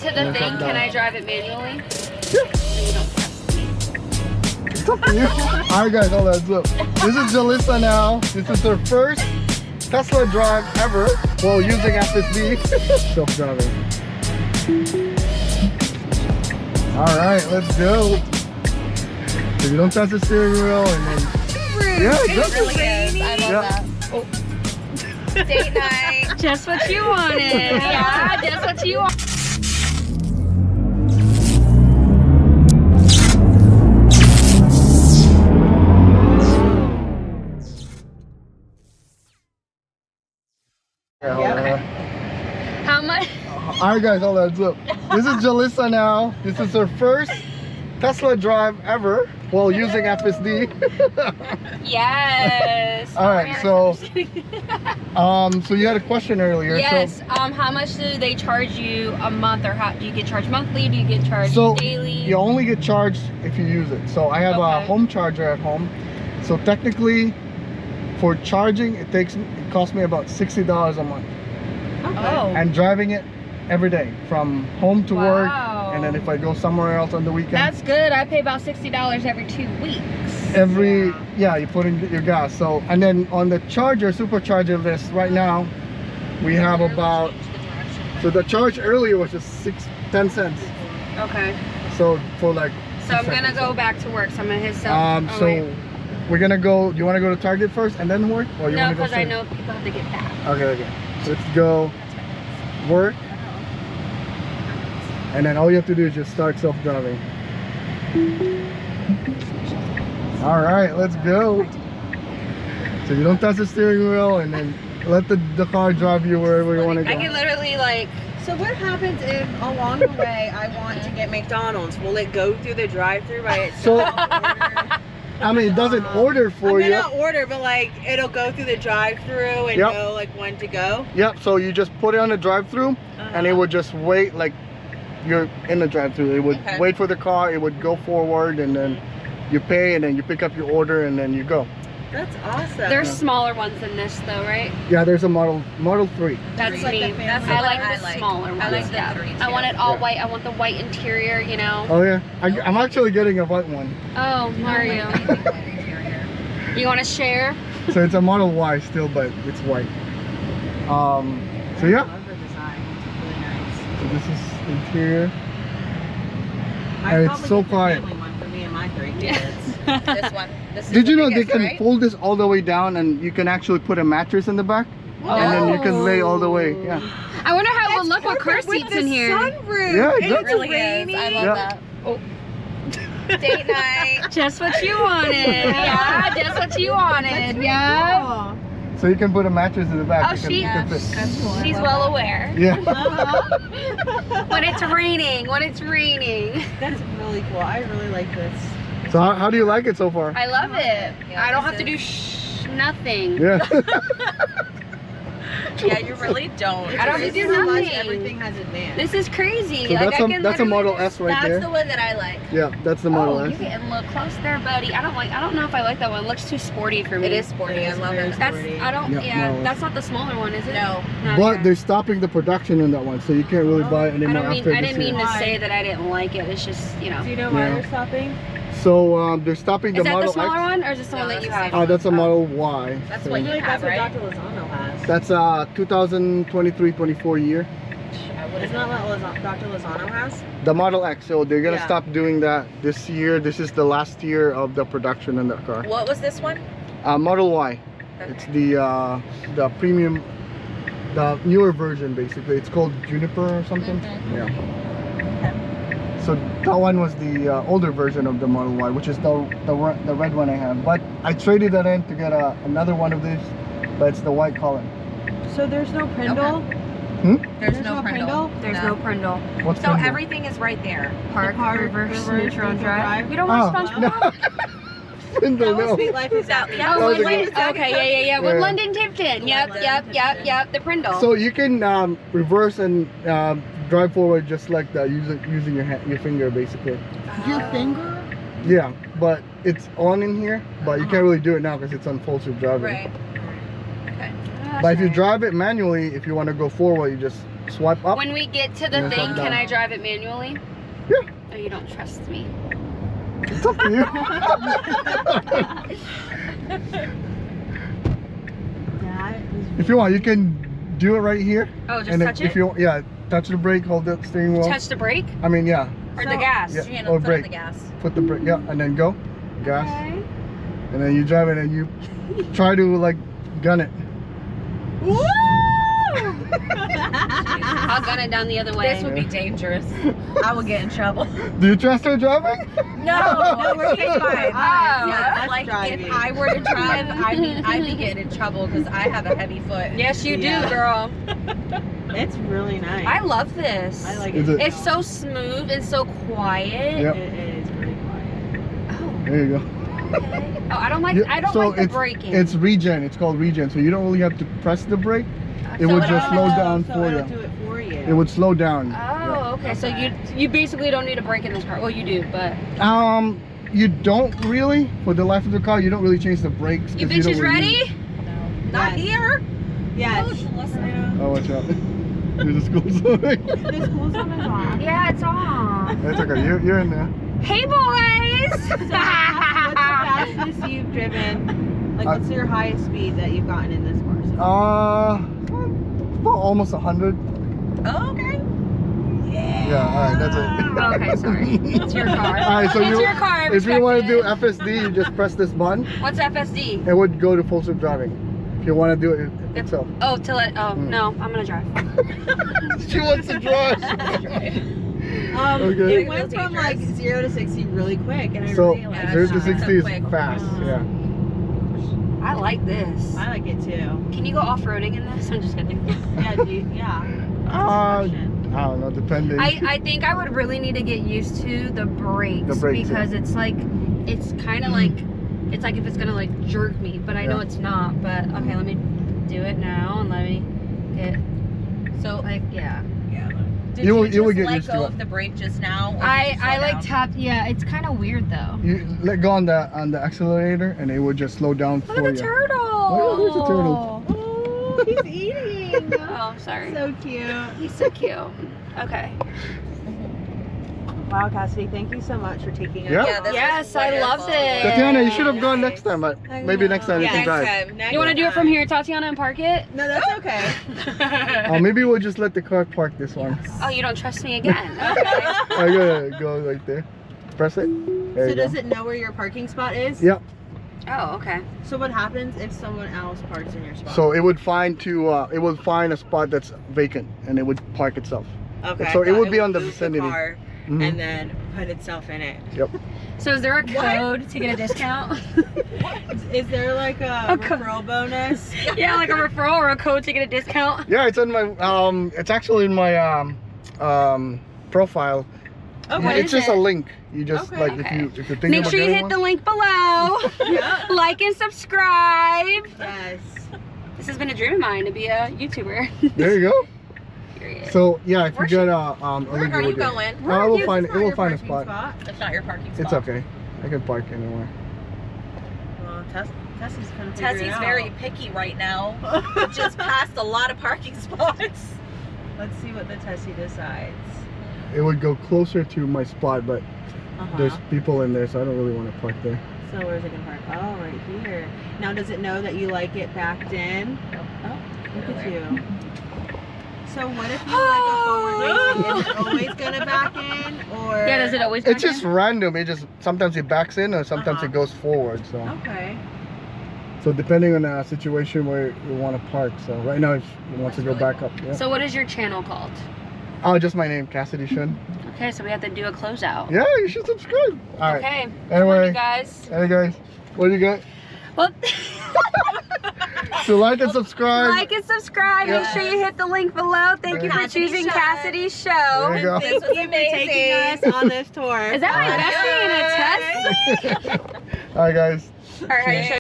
To the thing, can I drive it manually? It's up to you. Alright guys, hold on, look. This is Jalissa now. This is her first Tesla drive ever while using FSD. Self-driving. Alright, let's go. So you don't touch the steering wheel and then... Yeah, It really is. I love that. Oh. Date night. Just what you wanted. Yeah, just what you wanted. How much? Alright guys, hold on, look. This is Jalissa now. This is her first Tesla drive ever while using FSD. Yes. Alright, so so you had a question earlier. Yes. So, How much do they charge you a month, or how do you get charged monthly? Do you get charged daily? You only get charged if you use it. So I have a home charger at home. So technically, for charging, it costs me about $60 a month. Oh. And driving it every day from home to work, and then if I go somewhere else on the weekend. That's good. I pay about $60 every 2 weeks. Yeah, you put in your gas. So, and then on the charger, supercharger list right now, we have about, so the charge earlier was just 10 cents. Okay. So for like, so I'm gonna go back to work. So I'm gonna hit we're gonna go, do you want to go to Target first and then work? Or you no, want to go because I know people have to get back. Okay. So let's go work. And then all you have to do is just start self-driving. All right, let's go. So you don't touch the steering wheel, and then let the car drive you wherever you want to go. I can literally like... So what happens if along the way I want to get McDonald's? Will it go through the drive-thru by itself? I mean, it doesn't order for you. Not order, but like it'll go through the drive-thru and know like when to go. Yep. So you just put it on the drive-thru, and it would just wait like you're in the drive-thru. It would wait for the car. It would go forward, and then you pay, and then you pick up your order, and then you go. That's awesome. There's smaller ones than this though, right? Yeah, there's a Model 3. That's like me. That's I like the smaller ones. I like the 3 too. I want it all white. I want the white interior, you know. Oh yeah, I'm actually getting a white one. Oh, Mario. You want to share? So it's a Model Y still, but it's white. So yeah. I love the design. It's really nice. So this is interior. I'd And it's probably so get the quiet. family one for me and my 3 kids. This one. This is Did you the know biggest, they can right? fold this all the way down, and you can actually put a mattress in the back, and then you can lay all the way. Yeah. I wonder how it would look with car seats in here. Sunroof. Yeah, And exactly. it's Really rainy. is. I love that. Oh. Date night. Just what you wanted. Yeah, just what you wanted. Yeah. Cool. So you can put a mattress in the back. Oh, you can fit. she's well aware. Yeah. When it's raining. When it's raining. That's really cool. I really like this. So how do you like it so far? I love it. I don't have to do nothing. Yeah. Yeah, you really don't. I don't have to do How much nothing. everything has advanced. This is crazy. So Like, that's a Model S right That's there. the one that I like. Yeah, that's the Model Oh, S. you getting a little close there, buddy. I don't know if I like that one. It looks too sporty for me. It is sporty. I love it. That's I don't. Yeah, Yeah, no. that's not the smaller one, is it? No. But they're stopping the production on that one, so you can't really buy it I anymore don't mean. after I this didn't mean year. to say that I didn't like it. It's just, you know. Do you know why Yeah. they're stopping? So they're stopping Is the that Model the smaller X. one, or is this the one that you have? Oh, that's a Model Y. That's So what you have, right? That's what Dr. Lozano has. That's a 2023-24 year. Isn't that what Dr. Lozano has? The Model X. So they're gonna Yeah. stop doing that this year. This is the last year of the production in that car. What was this one? Model Y. It's the premium, the newer version basically. It's called Juniper or something. Yeah. So that one was the older version of the Model Y, which is the red one I have. But I traded that in to get another one of these, but it's the white color. So there's no Prindle? There's no Prindle. There's no Prindle. What's So Prindle? everything is right there. Park, reverse, neutral, drive. We don't Oh, want SpongeBob. Prindle, no. Sweet Life is out. Yeah. Oh, was a wait, good- okay, yeah. Yeah. With London Tipton. Yep. The Prindle. So you can reverse and drive forward just like that, using your finger basically. Your finger? Yeah, but it's on in here, but you can't really do it now because it's on full self driving. Right. Okay. But if you drive it manually, if you want to go forward, you just swipe up. When we get to the Yeah, thing, down. can I drive it manually? Yeah. Oh, you don't trust me. It's up to you. If you want, you can do it right here. Oh, just And then touch if it? you yeah, touch the brake, hold the steering wheel. Touch the brake I mean, yeah, or the gas? Yeah. Your hand Or on the foot on brake. the gas. put the brake, yeah, and then go, gas, Okay. and then you drive it and you try to like gun it. Woo! I'll gun it down the other way. This would be dangerous. I would get in trouble. Do you trust her driving? No, we're she's fine. Yeah, Us like driving. if I were to drive, I'd be getting in trouble because I have a heavy foot. Yes, you Yeah. do, girl. It's really nice. I love this. I like Is it. it? It's so smooth and so quiet. Yep. It is pretty quiet. Oh, There you go. okay. Oh, I don't like. You- I don't so like the it's, braking. It's regen. It's called regen. So you don't really have to press the brake. It So would it'll- just slow down so for it'll you. do it for you. It would slow down. Oh, okay. So you basically don't need a brake in this car. Well, you do, but Yeah. You don't really, for the life of the car, you don't really change the brakes. you 'cause don't bitches really ready? use- Not Yes. here. Yes. Oh, watch out. There's a school zone. The school zone is on. Yeah, it's on. That's okay. You're in there. Hey, boys. So what's the fastest you've driven? Like, what's your highest speed that you've gotten in this car? About almost 100. Oh, okay. Yeah. All right. That's it. Okay, sorry. It's your car. All right. So It's your car. I if you want to do respect FSD, you just press this button. it. What's FSD? It would go to full self driving. If you want to do it itself. Oh, till it. Oh, no, I'm gonna drive. She wants to drive. Okay. It went from like 0 to 60 really quick, and I So really like 0 it. to 60 is quick. fast. Yeah. I like this. I like it too. Can you go off-roading in this? I'm just kidding. Yeah, yeah. I don't know. Depending. I think I would really need to get used to the brakes, The brakes, because it's like, it's kind of like, it's like if it's gonna like jerk me, but I know Yeah. it's not. But okay, let me do it now and let me get. So Like, yeah. did You you, will- just you will get let used to go it. of the brake just now? Or I did you slow like down? tap. Yeah, it's kind of weird though. You let go on the accelerator, and it would just slow down Look for at the you. turtle. Oh, there's a turtle. Oh, he's eating. Oh, sorry. So cute. He's so cute. Okay. Wow, Cassidy, thank you so much for taking us. Yeah. Yeah, this Yes, was I wonderful. loved it. Tatiana, you should have gone next time, but I maybe next time you know. can drive. Next You want to do it from here, Tatiana, and park it? No, that's okay. Maybe we'll just let the car park this one. Oh, you don't trust me again? Okay. I gotta go right there. Press it. There So you go. does it know where your parking spot is? Yep. Oh, okay. So what happens if someone else parks in your spot? So it would find a spot that's vacant, and it would park itself. okay. so it would be on the move vicinity. car Mhm. and then put itself in it. Yep. So is there a code to get a discount? Is there like a referral bonus? Yeah, like a referral or a code to get a discount? Yeah, it's in my it's actually in my profile. Okay. What It's is just it? a link. You just Okay. like Okay. if you're thinking Make about sure you getting hit the one. link below. Yeah. Like and subscribe. Yes. This has been a dream of mine to be a YouTuber. There you go. Period. So yeah, if you Where's get Where a are legal you deal. going? I will It's find not it will your find a parking spot. It's not your parking spot. It's okay. I can park anywhere. Well, Tessie's gonna figure it Tessie's out. very picky right now. It just passed a lot of parking spots. Let's see what the Tessie decides. It would go closer to my spot, but there's Uh-huh. people in there, so I don't really want to park there. So where's it gonna park? Oh, right here. Now, does it know that you like it backed in? Oh, look at you. So what if you like a forward facing? Is it always gonna back in, or? Yeah, does it always It's back just in? random. It just sometimes it backs in, or sometimes Uh-huh. it goes forward. So Okay. so depending on the situation where you want to park. So right now it wants to go back up. Yeah. So what is your channel called? Oh, just my name, Cassidy Shun. Okay, so we have to do a closeout. Yeah, you should subscribe. All right. Okay. Anyway. Love you guys. Hey guys, what do you got? Well, So like and subscribe. like and subscribe. Make Yeah. sure you hit the link below. Thank you for Cassidy's choosing show. Cassidy's show. There you go. Thank you for taking us on this tour. Is that my bestie in a test? All right, guys. All right, how do you show